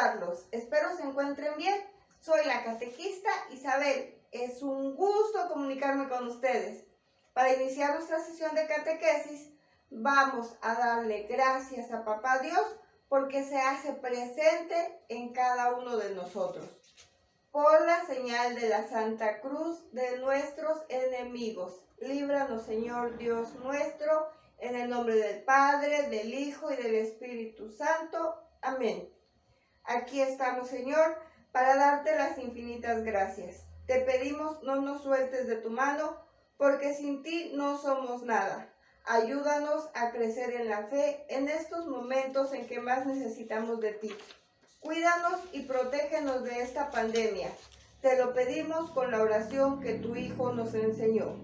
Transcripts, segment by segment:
saludarlos. Espero se encuentren bien. Soy la catequista Isabel. Es un gusto comunicarme con ustedes. Para iniciar nuestra sesión de catequesis, vamos a darle gracias a Papá Dios porque se hace presente en cada uno de nosotros. Por la señal de la Santa Cruz de nuestros enemigos, líbranos, Señor Dios nuestro, en el nombre del Padre, del Hijo y del Espíritu Santo. Amén. Aquí estamos, Señor, para darte las infinitas gracias. Te pedimos no nos sueltes de tu mano, porque sin ti no somos nada. Ayúdanos a crecer en la fe en estos momentos en que más necesitamos de ti. Cuídanos y protégenos de esta pandemia. Te lo pedimos con la oración que tu Hijo nos enseñó.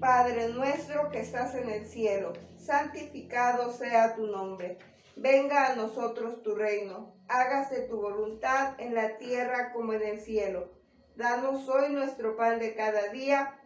Padre nuestro que estás en el cielo, santificado sea tu nombre. Venga a nosotros tu reino. Hágase tu voluntad en la tierra como en el cielo. Danos hoy nuestro pan de cada día.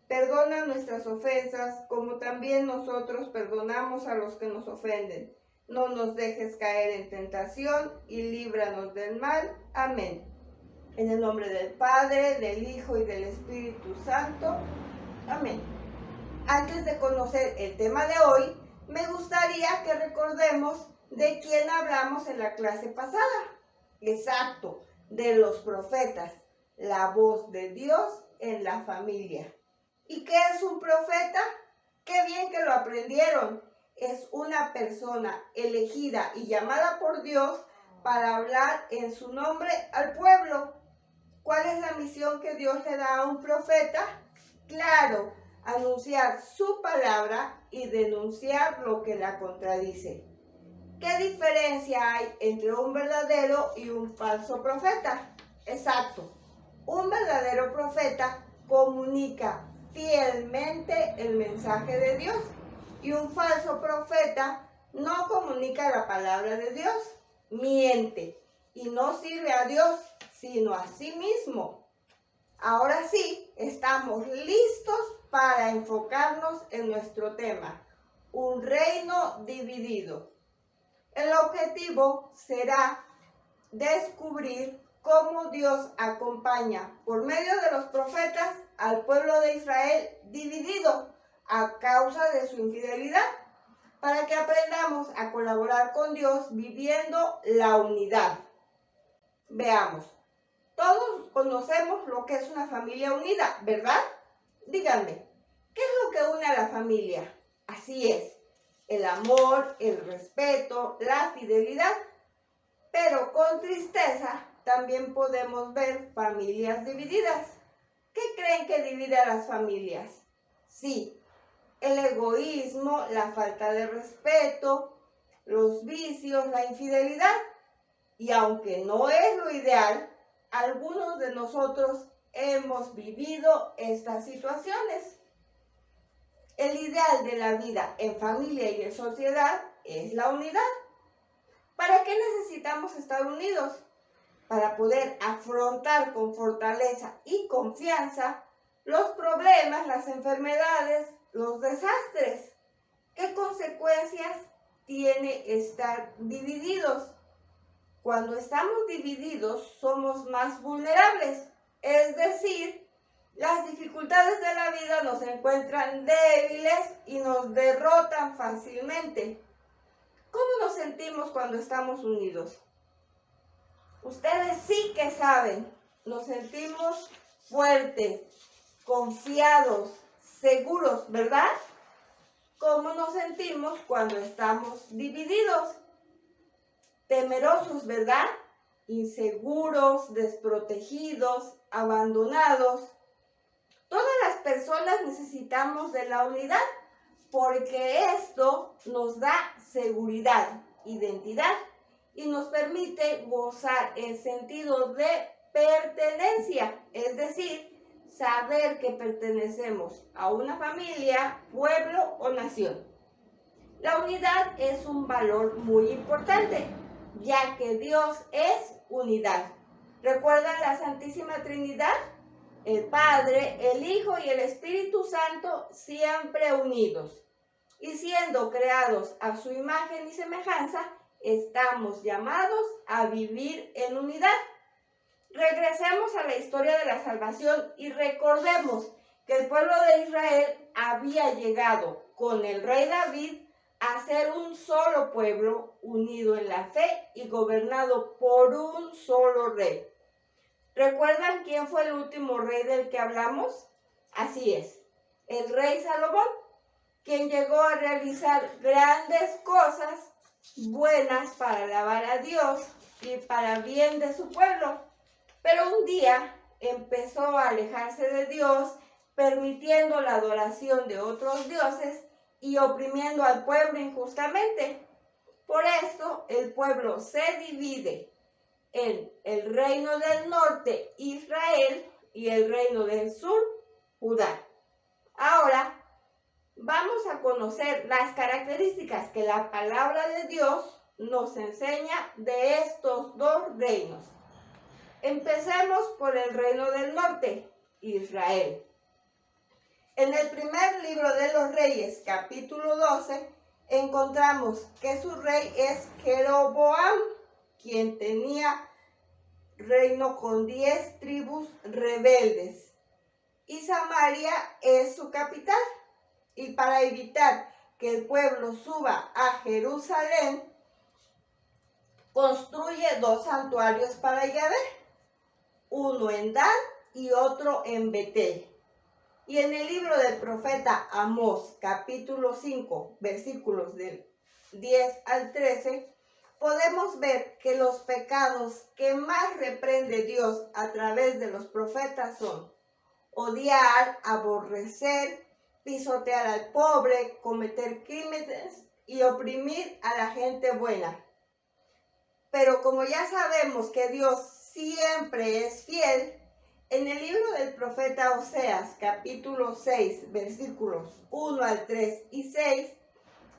Perdona nuestras ofensas, como también nosotros perdonamos a los que nos ofenden. No nos dejes caer en tentación y líbranos del mal. Amén. En el nombre del Padre, del Hijo y del Espíritu Santo. Amén. Antes de conocer el tema de hoy, me gustaría que recordemos de quién hablamos en la clase pasada. Exacto, de los profetas, la voz de Dios en la familia. ¿Y qué es un profeta? ¡Qué bien que lo aprendieron! Es una persona elegida y llamada por Dios para hablar en su nombre al pueblo. ¿Cuál es la misión que Dios le da a un profeta? Claro, anunciar su palabra y denunciar lo que la contradice. ¿Qué diferencia hay entre un verdadero y un falso profeta? Exacto, un verdadero profeta comunica fielmente el mensaje de Dios. Y un falso profeta no comunica la palabra de Dios, miente y no sirve a Dios, sino a sí mismo. Ahora sí, estamos listos para enfocarnos en nuestro tema, un reino dividido. El objetivo será descubrir cómo Dios acompaña por medio de los profetas al pueblo de Israel dividido a causa de su infidelidad, para que aprendamos a colaborar con Dios viviendo la unidad. Veamos, todos conocemos lo que es una familia unida, ¿verdad? Díganme, ¿qué es lo que une a la familia? Así es, el amor, el respeto, la fidelidad. Pero con tristeza también podemos ver familias divididas. ¿Qué creen que divide a las familias? Sí, el egoísmo, la falta de respeto, los vicios, la infidelidad. Y aunque no es lo ideal, algunos de nosotros hemos vivido estas situaciones. El ideal de la vida en familia y en sociedad es la unidad. ¿Para qué necesitamos estar unidos? Para poder afrontar con fortaleza y confianza los problemas, las enfermedades, los desastres. ¿Qué consecuencias tiene estar divididos? Cuando estamos divididos somos más vulnerables, es decir, las dificultades de la vida nos encuentran débiles y nos derrotan fácilmente. ¿Cómo nos sentimos cuando estamos unidos? Ustedes sí que saben, nos sentimos fuertes, confiados, seguros, ¿verdad? ¿Cómo nos sentimos cuando estamos divididos? Temerosos, ¿verdad? Inseguros, desprotegidos, abandonados. Todas las personas necesitamos de la unidad porque esto nos da seguridad, identidad y nos permite gozar el sentido de pertenencia, es decir, saber que pertenecemos a una familia, pueblo o nación. La unidad es un valor muy importante, ya que Dios es unidad. ¿Recuerdan la Santísima Trinidad? El Padre, el Hijo y el Espíritu Santo siempre unidos. Y siendo creados a su imagen y semejanza, estamos llamados a vivir en unidad. Regresemos a la historia de la salvación y recordemos que el pueblo de Israel había llegado con el rey David a ser un solo pueblo unido en la fe y gobernado por un solo rey. ¿Recuerdan quién fue el último rey del que hablamos? Así es, el rey Salomón, quien llegó a realizar grandes cosas buenas para alabar a Dios y para bien de su pueblo. Pero un día empezó a alejarse de Dios, permitiendo la adoración de otros dioses y oprimiendo al pueblo injustamente. Por eso el pueblo se divide en el reino del norte, Israel, y el reino del sur, Judá. Ahora vamos a conocer las características que la palabra de Dios nos enseña de estos dos reinos. Empecemos por el reino del norte, Israel. En el primer libro de los Reyes, capítulo 12, encontramos que su rey es Jeroboam, quien tenía reino con 10 tribus rebeldes, y Samaria es su capital. Y para evitar que el pueblo suba a Jerusalén, construye 2 santuarios para Yahvé, uno en Dan y otro en Betel. Y en el libro del profeta Amós, capítulo 5, versículos del 10 al 13, podemos ver que los pecados que más reprende Dios a través de los profetas son odiar, aborrecer, pisotear al pobre, cometer crímenes y oprimir a la gente buena. Pero como ya sabemos que Dios siempre es fiel, en el libro del profeta Oseas, capítulo 6, versículos 1 al 3 y 6,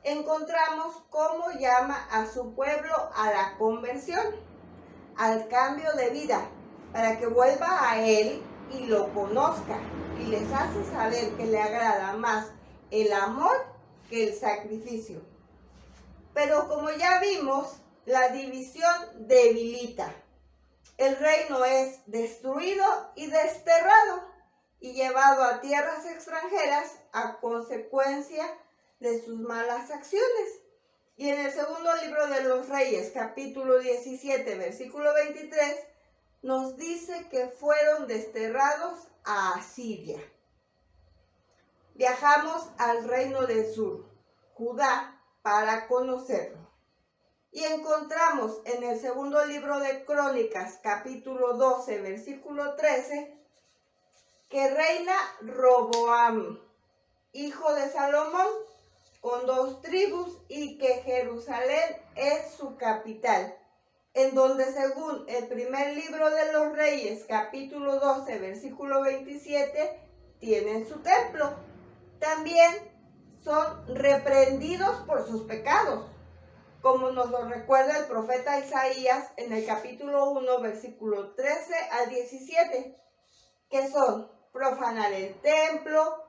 encontramos cómo llama a su pueblo a la conversión, al cambio de vida, para que vuelva a Él y lo conozca, y les hace saber que le agrada más el amor que el sacrificio. Pero como ya vimos, la división debilita. El reino es destruido y desterrado y llevado a tierras extranjeras a consecuencia de sus malas acciones. Y en el segundo libro de los Reyes, capítulo 17, versículo 23, nos dice que fueron desterrados a Asiria. Viajamos al reino del sur, Judá, para conocerlo. Y encontramos en el segundo libro de Crónicas, capítulo 12, versículo 13, que reina Roboam, hijo de Salomón, con 2 tribus, y que Jerusalén es su capital, en donde según el primer libro de los Reyes, capítulo 12, versículo 27, tienen su templo. También son reprendidos por sus pecados, como nos lo recuerda el profeta Isaías en el capítulo 1, versículo 13 al 17, que son profanar el templo,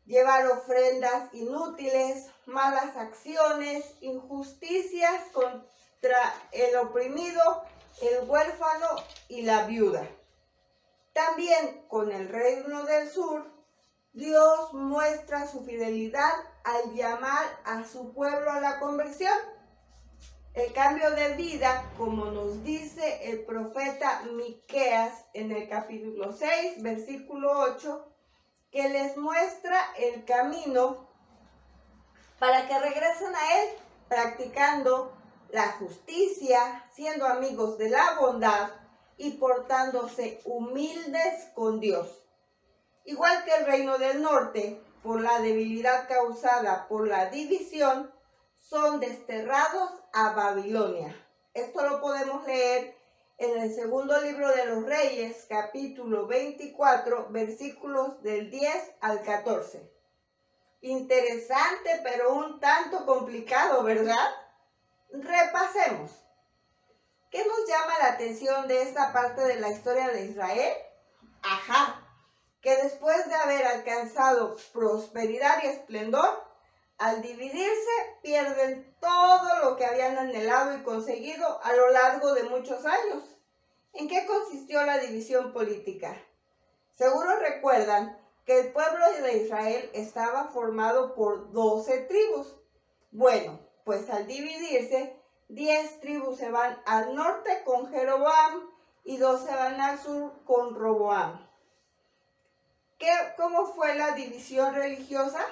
llevar ofrendas inútiles, malas acciones, injusticias contra el oprimido, el huérfano y la viuda. También con el reino del sur, Dios muestra su fidelidad al llamar a su pueblo a la conversión. El cambio de vida, como nos dice el profeta Miqueas en el capítulo 6, versículo 8, que les muestra el camino para que regresen a Él, practicando la justicia, siendo amigos de la bondad y portándose humildes con Dios. Igual que el reino del norte, por la debilidad causada por la división, son desterrados a Babilonia. Esto lo podemos leer en el segundo libro de los Reyes, capítulo 24, versículos del 10 al 14. Interesante, pero un tanto complicado, ¿verdad? Repasemos. ¿Qué nos llama la atención de esta parte de la historia de Israel? Que después de haber alcanzado prosperidad y esplendor, Al dividirse, pierden todo lo que habían anhelado y conseguido a lo largo de muchos años. ¿En qué consistió la división política? Seguro recuerdan que el pueblo de Israel estaba formado por 12 tribus. Bueno, pues al dividirse, 10 tribus se van al norte con Jeroboam y 2 se van al sur con Roboam. ¿Cómo fue la división religiosa?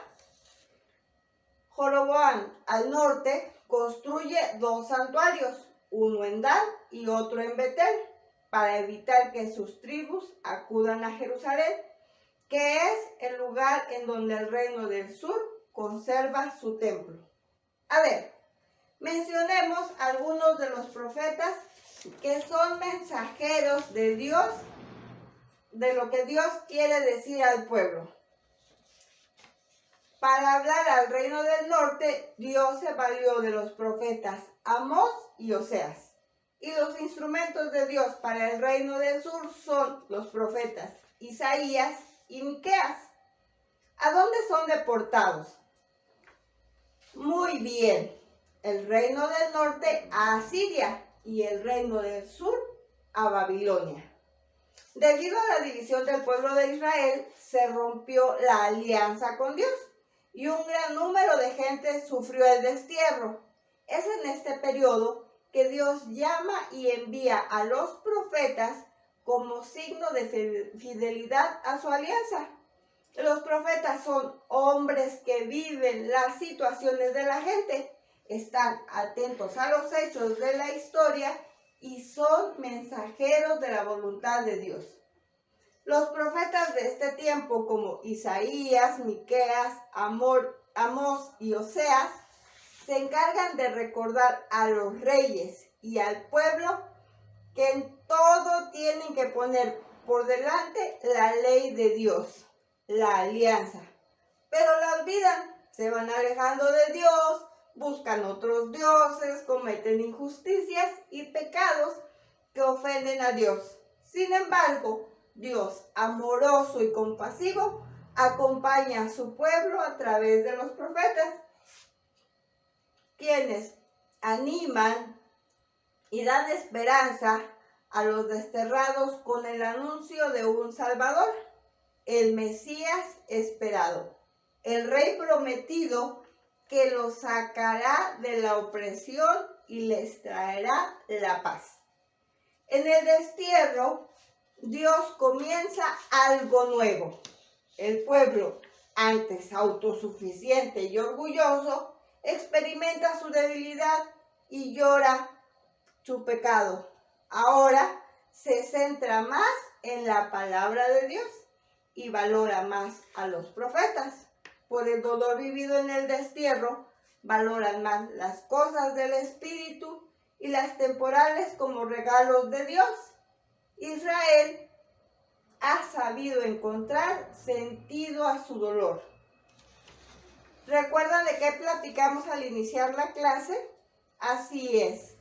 Jeroboam al norte construye 2 santuarios, uno en Dan y otro en Betel, para evitar que sus tribus acudan a Jerusalén, que es el lugar en donde el reino del sur conserva su templo. A ver, mencionemos algunos de los profetas que son mensajeros de Dios, de lo que Dios quiere decir al pueblo. Para hablar al reino del norte, Dios se valió de los profetas Amós y Oseas. Y los instrumentos de Dios para el reino del sur son los profetas Isaías y Miqueas. ¿A dónde son deportados? Muy bien, el reino del norte a Asiria y el reino del sur a Babilonia. Debido a la división del pueblo de Israel, se rompió la alianza con Dios y un gran número de gente sufrió el destierro. Es en este periodo que Dios llama y envía a los profetas como signo de fidelidad a su alianza. Los profetas son hombres que viven las situaciones de la gente, están atentos a los hechos de la historia y son mensajeros de la voluntad de Dios. Los profetas de este tiempo como Isaías, Miqueas, Amós y Oseas se encargan de recordar a los reyes y al pueblo que en todo tienen que poner por delante la ley de Dios, la alianza. Pero la olvidan, se van alejando de Dios, buscan otros dioses, cometen injusticias y pecados que ofenden a Dios. Sin embargo, Dios, amoroso y compasivo, acompaña a su pueblo a través de los profetas, quienes animan y dan esperanza a los desterrados con el anuncio de un Salvador, el Mesías esperado, el Rey prometido que los sacará de la opresión y les traerá la paz. En el destierro, Dios comienza algo nuevo. El pueblo, antes autosuficiente y orgulloso, experimenta su debilidad y llora su pecado. Ahora se centra más en la palabra de Dios y valora más a los profetas. Por el dolor vivido en el destierro, valoran más las cosas del Espíritu y las temporales como regalos de Dios. Israel ha sabido encontrar sentido a su dolor. ¿Recuerdan de qué platicamos al iniciar la clase? Así es.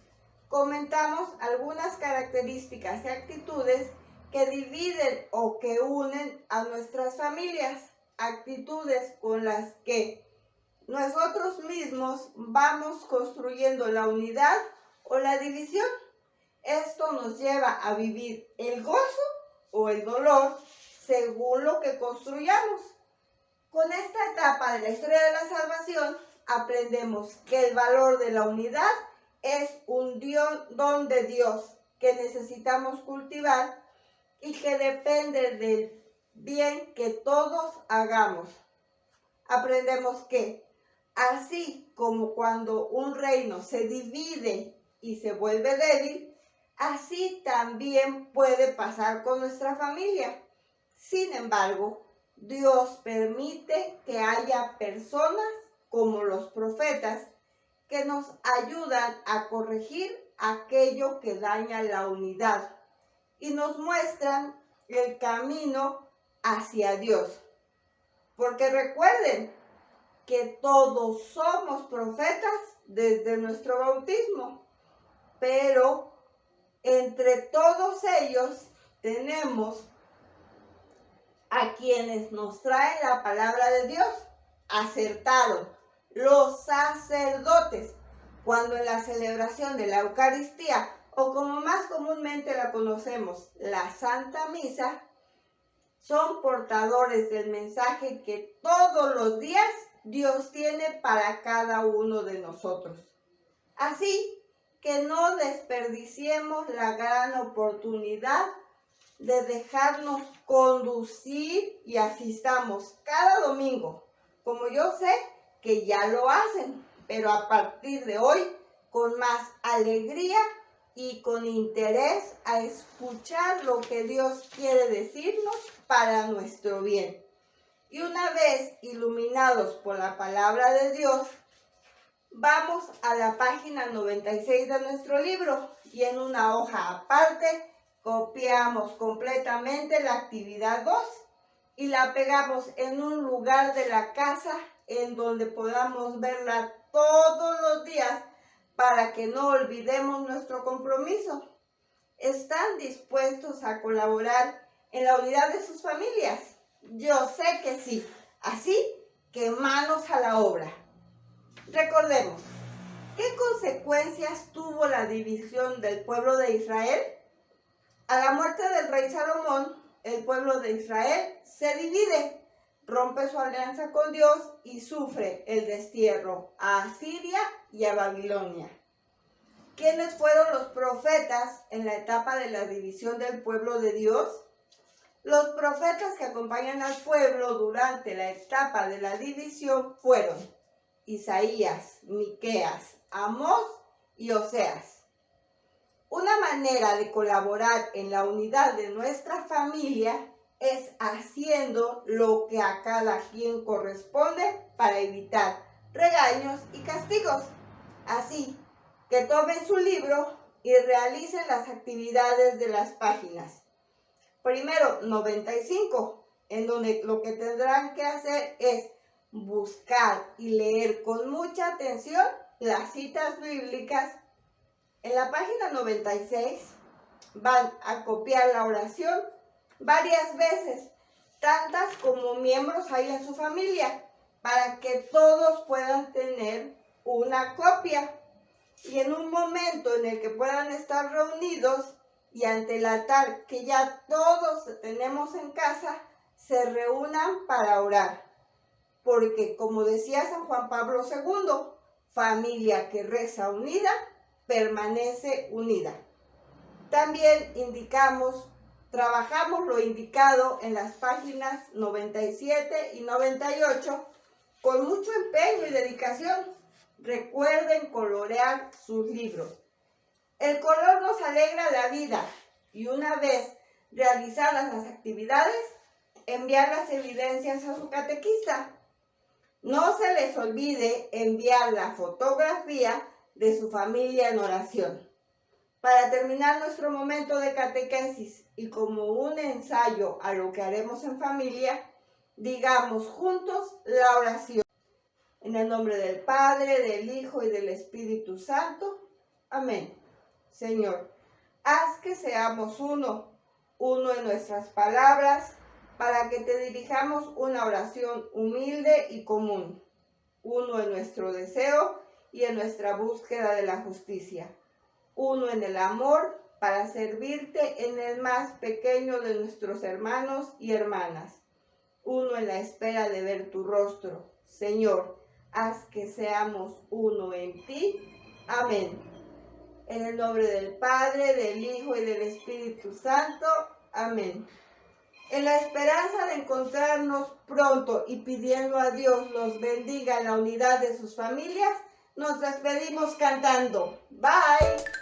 Comentamos algunas características y actitudes que dividen o que unen a nuestras familias, actitudes con las que nosotros mismos vamos construyendo la unidad o la división. Esto nos lleva a vivir el gozo o el dolor según lo que construyamos. Con esta etapa de la historia de la salvación, aprendemos que el valor de la unidad es un don de Dios que necesitamos cultivar y que depende del bien que todos hagamos. Aprendemos que, así como cuando un reino se divide y se vuelve débil, así también puede pasar con nuestra familia. Sin embargo, Dios permite que haya personas como los profetas que nos ayudan a corregir aquello que daña la unidad y nos muestran el camino hacia Dios. Porque recuerden que todos somos profetas desde nuestro bautismo, pero entre todos ellos tenemos a quienes nos traen la palabra de Dios, acertaron, los sacerdotes, cuando en la celebración de la Eucaristía, o como más comúnmente la conocemos, la Santa Misa, son portadores del mensaje que todos los días Dios tiene para cada uno de nosotros. Así que no desperdiciemos la gran oportunidad de dejarnos conducir y asistamos cada domingo, como yo sé que ya lo hacen, pero a partir de hoy con más alegría y con interés a escuchar lo que Dios quiere decirnos para nuestro bien. Y una vez iluminados por la palabra de Dios, vamos a la página 96 de nuestro libro y en una hoja aparte copiamos completamente la actividad 2 y la pegamos en un lugar de la casa en donde podamos verla todos los días para que no olvidemos nuestro compromiso. ¿Están dispuestos a colaborar en la unidad de sus familias? Yo sé que sí, así que manos a la obra. Recordemos, ¿qué consecuencias tuvo la división del pueblo de Israel? A la muerte del rey Salomón, el pueblo de Israel se divide, rompe su alianza con Dios y sufre el destierro a Asiria y a Babilonia. ¿Quiénes fueron los profetas en la etapa de la división del pueblo de Dios? Los profetas que acompañan al pueblo durante la etapa de la división fueron Isaías, Miqueas, Amós y Oseas. Una manera de colaborar en la unidad de nuestra familia es haciendo lo que a cada quien corresponde para evitar regaños y castigos. Así que tomen su libro y realicen las actividades de las páginas. Primero, 95, en donde lo que tendrán que hacer es buscar y leer con mucha atención las citas bíblicas. En la página 96 van a copiar la oración varias veces, tantas como miembros hay en su familia, para que todos puedan tener una copia. Y en un momento en el que puedan estar reunidos y ante el altar que ya todos tenemos en casa, se reúnan para orar. Porque, como decía San Juan Pablo II, familia que reza unida, permanece unida. También trabajamos lo indicado en las páginas 97 y 98 con mucho empeño y dedicación. Recuerden colorear sus libros. El color nos alegra la vida y una vez realizadas las actividades, enviar las evidencias a su catequista. No se les olvide enviar la fotografía de su familia en oración. Para terminar nuestro momento de catequesis y como un ensayo a lo que haremos en familia, digamos juntos la oración. En el nombre del Padre, del Hijo y del Espíritu Santo. Amén. Señor, haz que seamos uno en nuestras palabras, para que te dirijamos una oración humilde y común, uno en nuestro deseo y en nuestra búsqueda de la justicia, uno en el amor para servirte en el más pequeño de nuestros hermanos y hermanas, uno en la espera de ver tu rostro. Señor, haz que seamos uno en ti. Amén. En el nombre del Padre, del Hijo y del Espíritu Santo. Amén. En la esperanza de encontrarnos pronto y pidiendo a Dios los bendiga en la unidad de sus familias, nos despedimos cantando. Bye.